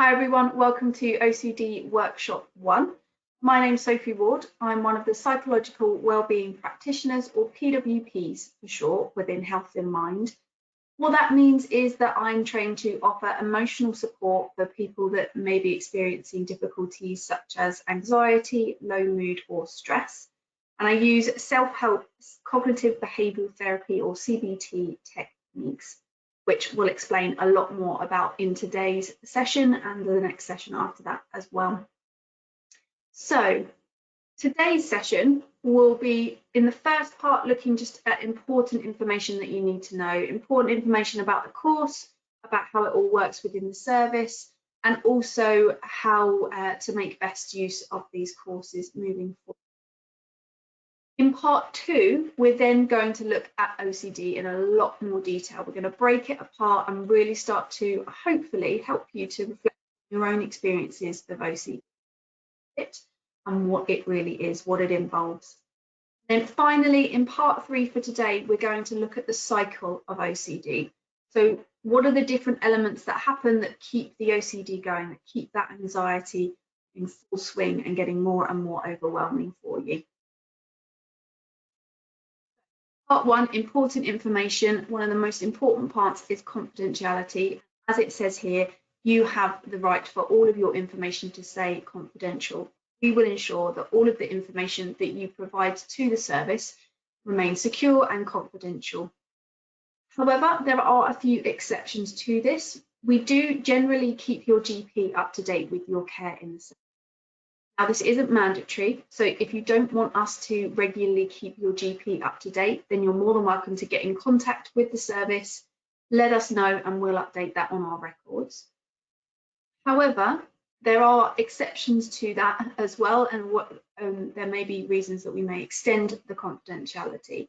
Hi everyone, welcome to OCD Workshop 1. My name's Sophie Ward. I'm one of the Psychological Wellbeing Practitioners, or PWPs for short, within Health in Mind. What that means is that I'm trained to offer emotional support for people that may be experiencing difficulties such as anxiety, low mood or stress. And I use self-help cognitive behavioural therapy, or CBT techniques, which we'll explain a lot more about in today's session and the next session after that as well. So today's session will be, in the first part, looking just at important information that you need to know, important information about the course, about how it all works within the service, and also how to make best use of these courses moving forward. In part 2, we're then going to look at OCD in a lot more detail. We're going to break it apart and really start to hopefully help you to reflect on your own experiences of OCD and what it really is, what it involves. Then finally, in part 3 for today, we're going to look at the cycle of OCD. So what are the different elements that happen that keep the OCD going, that keep that anxiety in full swing and getting more and more overwhelming for you? Part 1, important information. One of the most important parts is confidentiality. As it says here, you have the right for all of your information to stay confidential. We will ensure that all of the information that you provide to the service remains secure and confidential. However, there are a few exceptions to this. We do generally keep your GP up to date with your care in the service. Now, this isn't mandatory, so if you don't want us to regularly keep your GP up to date, then you're more than welcome to get in contact with the service, let us know, and we'll update that on our records. However, there are exceptions to that as well, and there may be reasons that we may extend the confidentiality.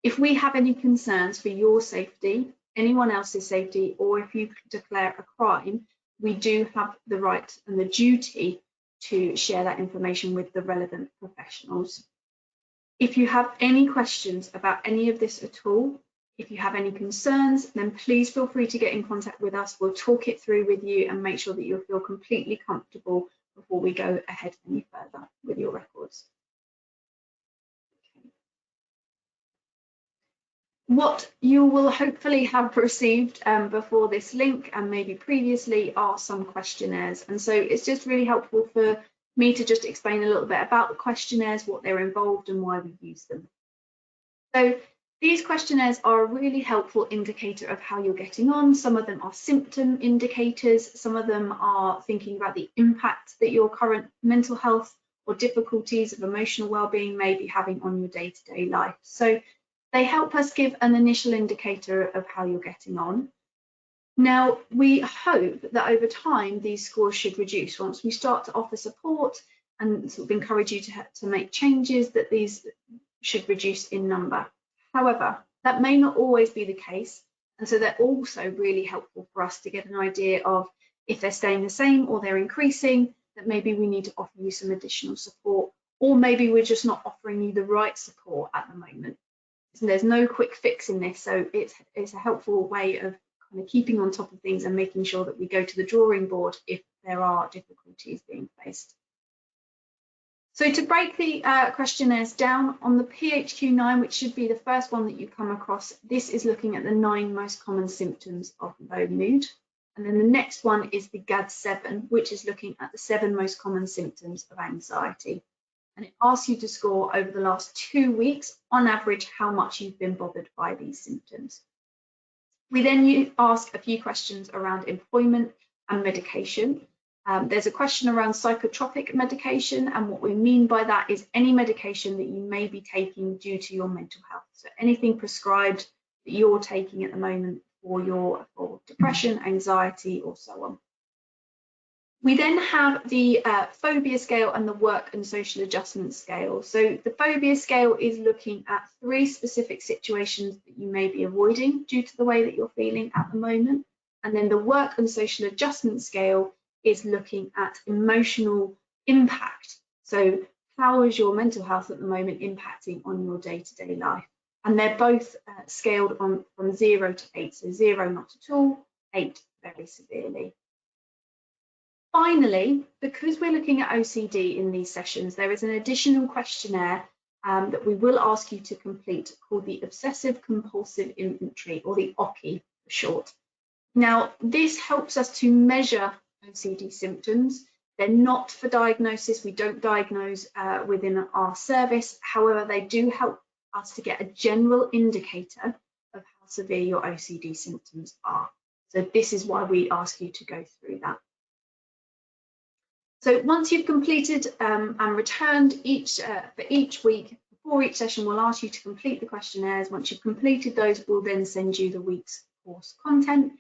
If we have any concerns for your safety, anyone else's safety, or if you declare a crime, we do have the right and the duty to share that information with the relevant professionals. If you have any questions about any of this at all, if you have any concerns, then please feel free to get in contact with us. We'll talk it through with you and make sure that you'll feel completely comfortable before we go ahead any further with your records. What you will hopefully have received before this link and maybe previously are some questionnaires. And so it's just really helpful for me to just explain a little bit about the questionnaires, what they're involved and why we use them. So these questionnaires are a really helpful indicator of how you're getting on. Some of them are symptom indicators. Some of them are thinking about the impact that your current mental health or difficulties of emotional well-being may be having on your day-to-day life. So they help us give an initial indicator of how you're getting on. Now, we hope that over time, these scores should reduce. Once we start to offer support and sort of encourage you to make changes, that these should reduce in number. However, that may not always be the case. And so they're also really helpful for us to get an idea of if they're staying the same or they're increasing, that maybe we need to offer you some additional support, or maybe we're just not offering you the right support at the moment. So there's no quick fix in this, so it's a helpful way of kind of keeping on top of things and making sure that we go to the drawing board if there are difficulties being faced. So to break the questionnaires down, on the PHQ-9, which should be the first one that you come across, this is looking at the 9 most common symptoms of low mood. And then the next one is the GAD-7, which is looking at the 7 most common symptoms of anxiety. And it asks you to score over the last 2 weeks, on average, how much you've been bothered by these symptoms. We then ask a few questions around employment and medication. There's a question around psychotropic medication, and what we mean by that is any medication that you may be taking due to your mental health. So anything prescribed that you're taking at the moment for depression, anxiety, or so on. We then have the phobia scale and the work and social adjustment scale. So the phobia scale is looking at 3 specific situations that you may be avoiding due to the way that you're feeling at the moment. And then the work and social adjustment scale is looking at emotional impact. So how is your mental health at the moment impacting on your day-to-day life? And they're both scaled from 0 to 8. So 0 not at all, 8 very severely. Finally, because we're looking at OCD in these sessions, there is an additional questionnaire that we will ask you to complete called the Obsessive Compulsive Inventory, or the OCI for short. Now, this helps us to measure OCD symptoms. They're not for diagnosis. We don't diagnose within our service. However, they do help us to get a general indicator of how severe your OCD symptoms are. So this is why we ask you to go through that. So once you've completed and returned for each week, before each session, we'll ask you to complete the questionnaires. Once you've completed those, we'll then send you the week's course content.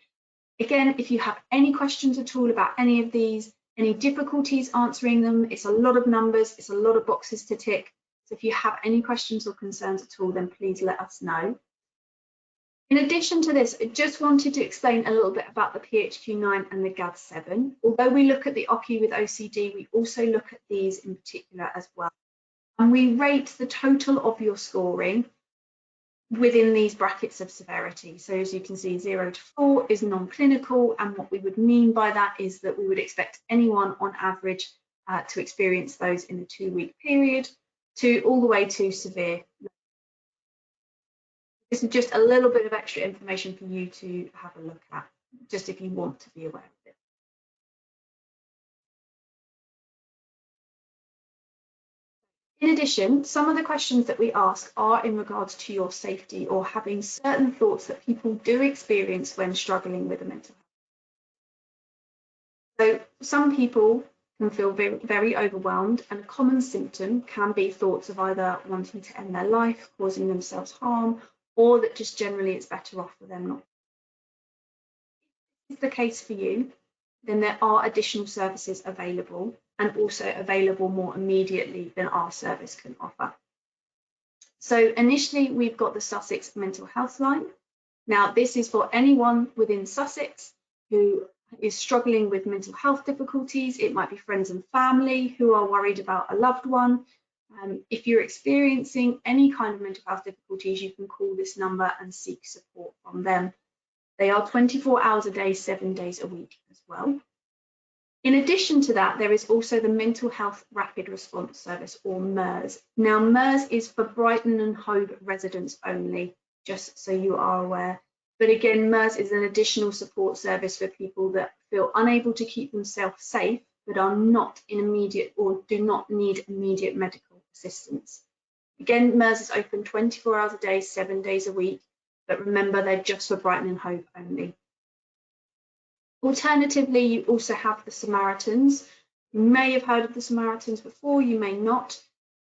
Again, if you have any questions at all about any of these, any difficulties answering them, it's a lot of numbers, it's a lot of boxes to tick. So if you have any questions or concerns at all, then please let us know. In addition to this, I just wanted to explain a little bit about the PHQ-9 and the GAD-7. Although we look at the OCI with OCD, we also look at these in particular as well. And we rate the total of your scoring within these brackets of severity. So as you can see, 0 to 4 is non-clinical. And what we would mean by that is that we would expect anyone on average to experience those in a 2-week period, to all the way to severe. This is just a little bit of extra information for you to have a look at, just if you want to be aware of it. In addition, some of the questions that we ask are in regards to your safety or having certain thoughts that people do experience when struggling with a mental health. So some people can feel very, very overwhelmed, and a common symptom can be thoughts of either wanting to end their life, causing themselves harm, or that just generally it's better off for them not. If this is the case for you, then there are additional services available, and also available more immediately than our service can offer. So initially, we've got the Sussex Mental Health Line. Now, this is for anyone within Sussex who is struggling with mental health difficulties. It might be friends and family who are worried about a loved one. If you're experiencing any kind of mental health difficulties, you can call this number and seek support from them. They are 24 hours a day, 7 days a week as well. In addition to that, there is also the Mental Health Rapid Response Service, or MERS. Now, MERS is for Brighton and Hove residents only, just so you are aware. But again, MERS is an additional support service for people that feel unable to keep themselves safe, but are not in immediate or do not need immediate medical assistance. Again, MERS is open 24 hours a day, 7 days a week, but remember, they're just for Brighton and Hove only. Alternatively, you also have the Samaritans. You may have heard of the Samaritans before, you may not.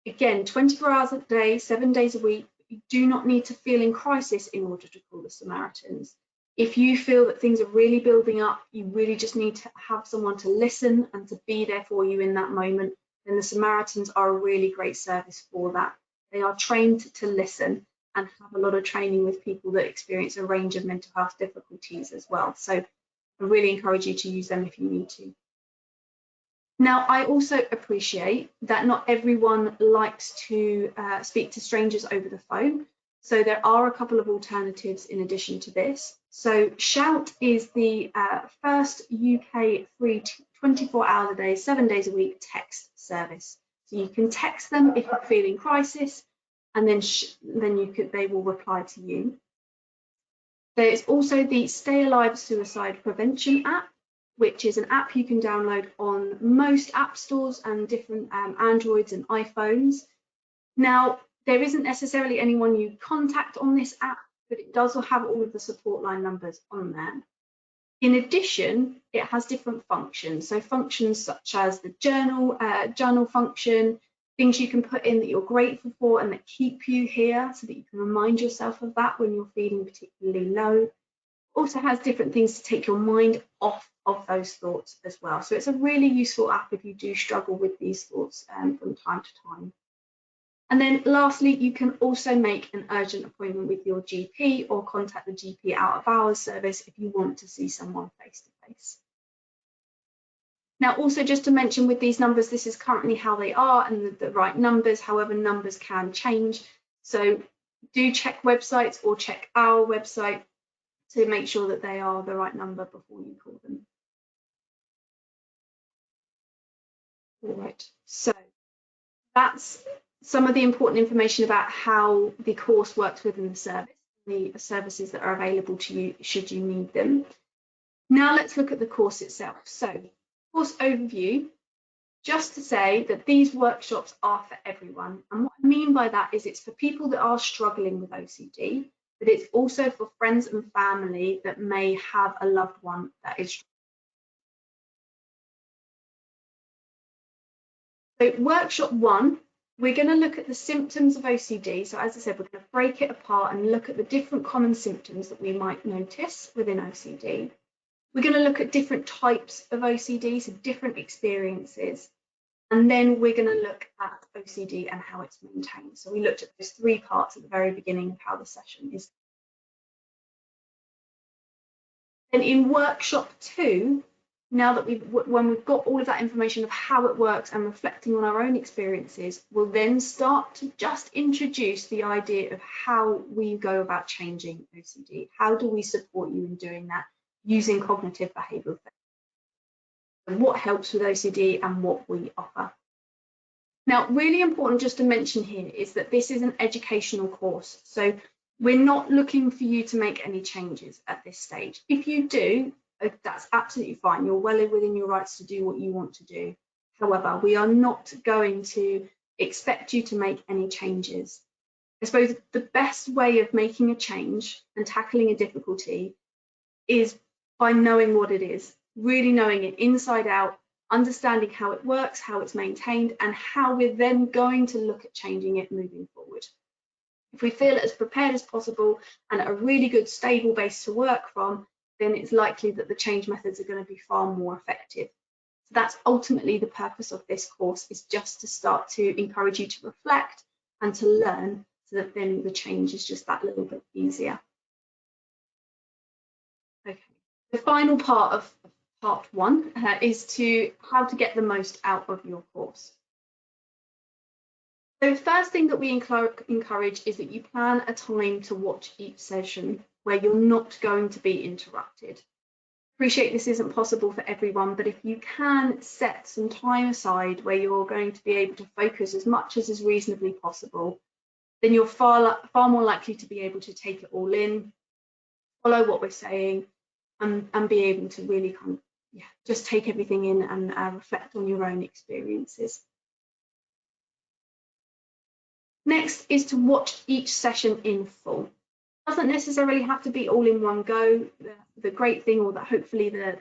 Again, 24 hours a day, 7 days a week. You do not need to feel in crisis in order to call the Samaritans. If you feel that things are really building up, you really just need to have someone to listen and to be there for you in that moment, then the Samaritans are a really great service for that. They are trained to listen and have a lot of training with people that experience a range of mental health difficulties as well. So I really encourage you to use them if you need to. Now, I also appreciate that not everyone likes to speak to strangers over the phone. So there are a couple of alternatives in addition to this. So Shout is the first UK free 24 hours a day, 7 days a week text service. So you can text them if you're feeling crisis, and then they will reply to you. There's also the Stay Alive Suicide Prevention app, which is an app you can download on most app stores and different Androids and iPhones. Now, there isn't necessarily anyone you contact on this app, but it does have all of the support line numbers on there. In addition, it has different functions. So functions such as the journal function, things you can put in that you're grateful for and that keep you here so that you can remind yourself of that when you're feeling particularly low. Also has different things to take your mind off of those thoughts as well. So it's a really useful app if you do struggle with these thoughts from time to time. And then lastly, you can also make an urgent appointment with your GP or contact the GP out of hours service if you want to see someone face to face. Now, also just to mention with these numbers, this is currently how they are and the right numbers. However, numbers can change. So do check websites or check our website to make sure that they are the right number before you call them. All right, so that's some of the important information about how the course works within the service, the services that are available to you should you need them. Now let's look at the course itself. So, course overview, just to say that these workshops are for everyone. And what I mean by that is it's for people that are struggling with OCD, but it's also for friends and family that may have a loved one that is struggling. So workshop 1, we're going to look at the symptoms of OCD. So as I said, we're going to break it apart and look at the different common symptoms that we might notice within OCD. We're going to look at different types of OCD, so different experiences. And then we're going to look at OCD and how it's maintained. So we looked at those 3 parts at the very beginning of how the session is. And in workshop 2, now that when we've got all of that information of how it works and reflecting on our own experiences, we'll then start to just introduce the idea of how we go about changing OCD. How do we support you in doing that using cognitive behavioural therapy? And what helps with OCD and what we offer. Now, really important just to mention here is that this is an educational course. So we're not looking for you to make any changes at this stage. If you do, that's absolutely fine. You're well within your rights to do what you want to do. However, we are not going to expect you to make any changes. I suppose the best way of making a change and tackling a difficulty is by knowing what it is, really knowing it inside out, understanding how it works, how it's maintained, and how we're then going to look at changing it moving forward. If we feel as prepared as possible and a really good stable base to work from, then it's likely that the change methods are going to be far more effective. So that's ultimately the purpose of this course, is just to start to encourage you to reflect and to learn, so that then the change is just that little bit easier. Okay, the final part of part 1 is to how to get the most out of your course. So the first thing that we encourage is that you plan a time to watch each session where you're not going to be interrupted. Appreciate this isn't possible for everyone, but if you can set some time aside where you're going to be able to focus as much as is reasonably possible, then you're far more likely to be able to take it all in, follow what we're saying, and be able to really kind of just take everything in and reflect on your own experiences. Next is to watch each session in full. It doesn't necessarily have to be all in one go. The great thing, or that hopefully the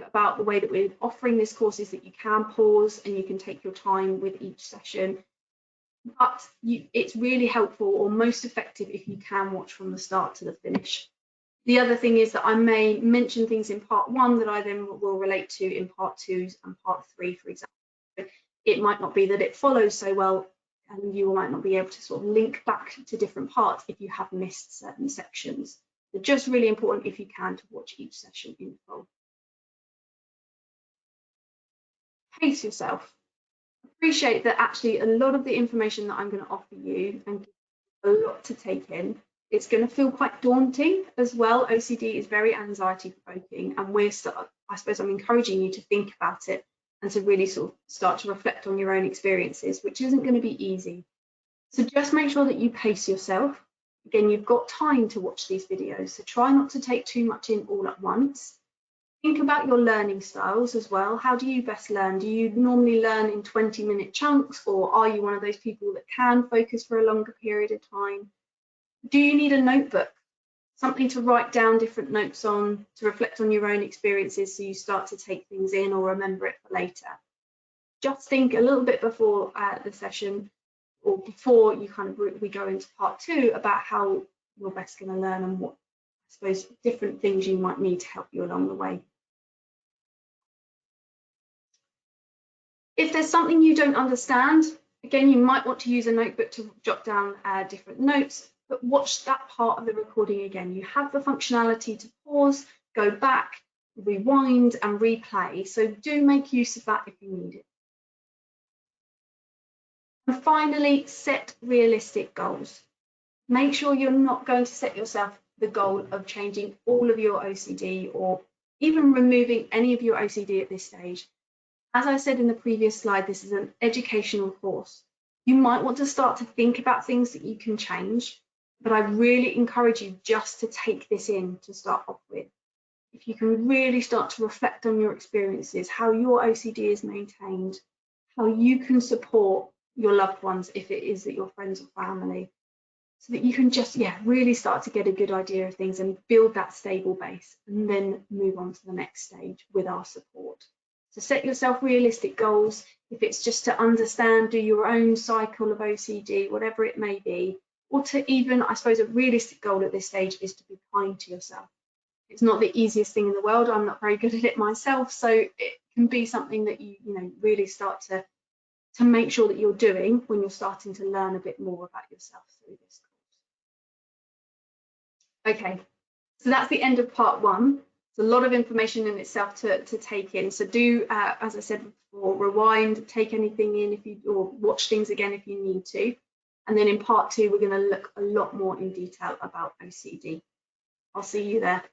about the way that we're offering this course, is that you can pause and you can take your time with each session. But it's really helpful or most effective if you can watch from the start to the finish. The other thing is that I may mention things in part 1 that I then will relate to in part 2 and part 3, for example. It might not be that it follows so well, and you might not be able to sort of link back to different parts if you have missed certain sections. So just really important, if you can, to watch each session in full. Pace yourself. Appreciate that actually a lot of the information that I'm going to offer you, and a lot to take in, it's going to feel quite daunting as well. OCD is very anxiety provoking, and I suppose I'm encouraging you to think about it and to really sort of start to reflect on your own experiences, which isn't going to be easy. So just make sure that you pace yourself. Again, you've got time to watch these videos, so try not to take too much in all at once. Think about your learning styles as well. How do you best learn? Do you normally learn in 20-minute chunks, or are you one of those people that can focus for a longer period of time? Do you need a notebook? Something to write down different notes on, to reflect on your own experiences so you start to take things in or remember it for later. Just think a little bit before the session, or before you we go into part 2, about how you're best going to learn and what, I suppose, different things you might need to help you along the way. If there's something you don't understand, again, you might want to use a notebook to jot down different notes, but watch that part of the recording again. You have the functionality to pause, go back, rewind and replay. So do make use of that if you need it. And finally, set realistic goals. Make sure you're not going to set yourself the goal of changing all of your OCD, or even removing any of your OCD at this stage. As I said in the previous slide, this is an educational course. You might want to start to think about things that you can change, but I really encourage you just to take this in to start off with. If you can really start to reflect on your experiences, how your OCD is maintained, how you can support your loved ones if it is that your friends or family, so that you can just, really start to get a good idea of things and build that stable base, and then move on to the next stage with our support. So set yourself realistic goals. If it's just to understand, do your own cycle of OCD, whatever it may be, or to even, I suppose, a realistic goal at this stage is to be kind to yourself. It's not the easiest thing in the world. I'm not very good at it myself, so it can be something that you really start to make sure that you're doing when you're starting to learn a bit more about yourself through this course. Okay, so that's the end of part one. It's a lot of information in itself to take in. So do, as I said before, rewind, take anything in or watch things again if you need to. And then in part two, we're going to look a lot more in detail about OCD. I'll see you there.